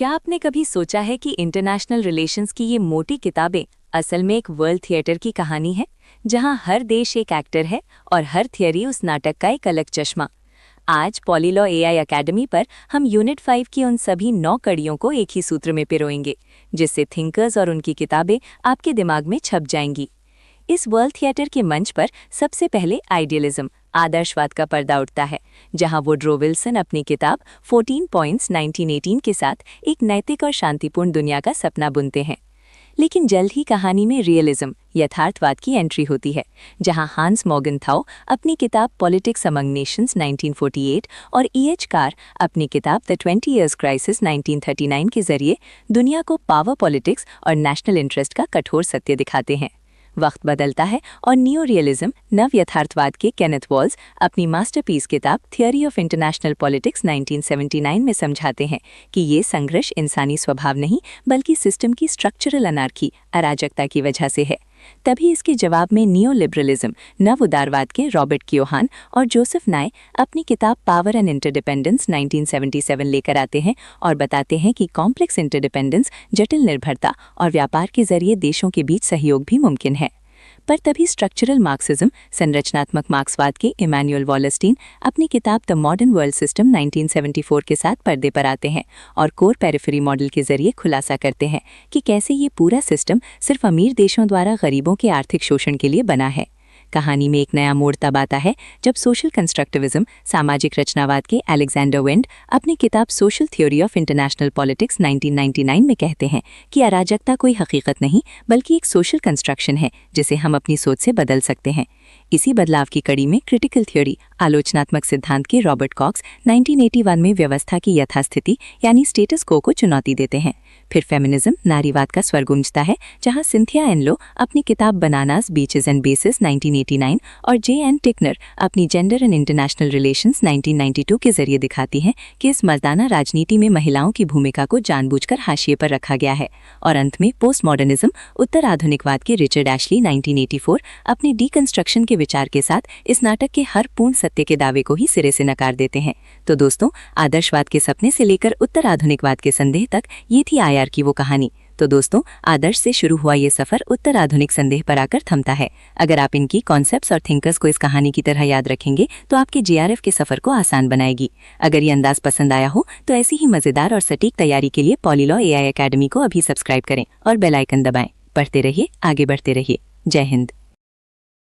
क्या आपने कभी सोचा है कि इंटरनेशनल रिलेशंस की ये मोटी किताबें असल में एक वर्ल्ड थिएटर की कहानी है, जहां हर देश एक एक्टर है और हर थियरी उस नाटक का एक अलग चश्मा। आज पॉलीलॉ एआई एकेडमी पर हम यूनिट 5 की उन सभी 9 कड़ियों को एक ही सूत्र में पिरोएंगे, जिससे थिंकर्स और उनकी किताबें आपके दिमाग में छप जाएंगी। इस वर्ल्ड थिएटर के मंच पर सबसे पहले आइडियलिज्म आदर्शवाद का पर्दा उठता है, जहां वुड्रो विल्सन अपनी किताब 14 पॉइंट्स 1918 के साथ एक नैतिक और शांतिपूर्ण दुनिया का सपना बुनते हैं। लेकिन जल्द ही कहानी में रियलिज्म यथार्थवाद की एंट्री होती है, जहां हांस मॉर्गनथाउ अपनी किताब पॉलिटिक्स अमंग नेशंस 1948 और ईएच कार अपनी किताब द 20 ईयर्स क्राइसिस 1939 के जरिए दुनिया को पावर पॉलिटिक्स और नेशनल इंटरेस्ट का कठोर सत्य दिखाते हैं। वक्त बदलता है और नियो रियलिज्म नव यथार्थवाद के केनेथ वॉल्स अपनी मास्टरपीस किताब थियरी ऑफ इंटरनेशनल पॉलिटिक्स 1979 में समझाते हैं कि ये संघर्ष इंसानी स्वभाव नहीं बल्कि सिस्टम की स्ट्रक्चरल अनार्की अराजकता की वजह से है। तभी इसके जवाब में नियो लिबरलिज्म नव उदारवाद के रॉबर्ट कियोहान और जोसेफ नाय अपनी किताब पावर एंड इंटरडिपेंडेंस 1977 लेकर आते हैं और बताते हैं कि कॉम्प्लेक्स इंटरडिपेंडेंस जटिल निर्भरता और व्यापार के जरिए देशों के बीच सहयोग भी मुमकिन है। पर तभी स्ट्रक्चरल मार्क्सिज्म संरचनात्मक मार्क्सवाद के इमैनुअल वॉलस्टीन अपनी किताब द मॉडर्न वर्ल्ड सिस्टम 1974 के साथ पर्दे पर आते हैं और कोर पेरिफेरी मॉडल के जरिए खुलासा करते हैं कि कैसे ये पूरा सिस्टम सिर्फ अमीर देशों द्वारा गरीबों के आर्थिक शोषण के लिए बना है। कहानी में एक नया मोड़ तब आता है जब सोशल कंस्ट्रक्टिविज्म सामाजिक रचनावाद के अलेक्जेंडर वेंड अपनी किताब social theory of international politics 1999 में कहते हैं कि अराजकता कोई हकीकत नहीं बल्कि एक सोशल कंस्ट्रक्शन है जिसे हम अपनी सोच से बदल सकते हैं। इसी बदलाव की कड़ी में क्रिटिकल थ्योरी आलोचनात्मक सिद्धांत के रॉबर्ट कॉक्स 1981 में व्यवस्था की यथास्थिति यानी स्टेटस को चुनौती देते हैं। फिर फेमिनिज्म नारीवाद का स्वर गूंजता है, जहां सिंथिया एनलो अपनी किताब बनानास बीचेस एंड बेसिस 1989 और जे एन टिकनर अपनी जेंडर एंड इंटरनेशनल रिलेशंस 1992 के जरिए दिखाती हैं कि इस मर्दाना राजनीति में महिलाओं की भूमिका को जानबूझकर हाशिए पर रखा गया है। और अंत में पोस्ट मॉडर्निज्म उत्तर आधुनिकवाद के रिचर्ड एशली 1984 अपने डीकंस्ट्रक्शन के विचार के साथ इस नाटक के हर पूर्ण सत्य के दावे को ही सिरे से नकार देते हैं। तो दोस्तों, आदर्शवाद के सपने से लेकर उत्तर आधुनिकवाद के संदेह तक ये थी आईआर की वो कहानी। तो दोस्तों, आदर्श से शुरू हुआ ये सफर उत्तर आधुनिक संदेह पर आकर थमता है। अगर आप इनकी कॉन्सेप्ट्स और थिंकर्स को इस कहानी की तरह याद रखेंगे तो आपके जेआरएफ के सफर को आसान बनाएगी। अगर ये अंदाज पसंद आया हो तो ऐसी ही मजेदार और सटीक तैयारी के लिए पॉलीलॉ एआई एकेडमी को अभी सब्सक्राइब करें और बेल आइकन दबाएं। पढ़ते रहिए, आगे बढ़ते रहिए। जय हिंद।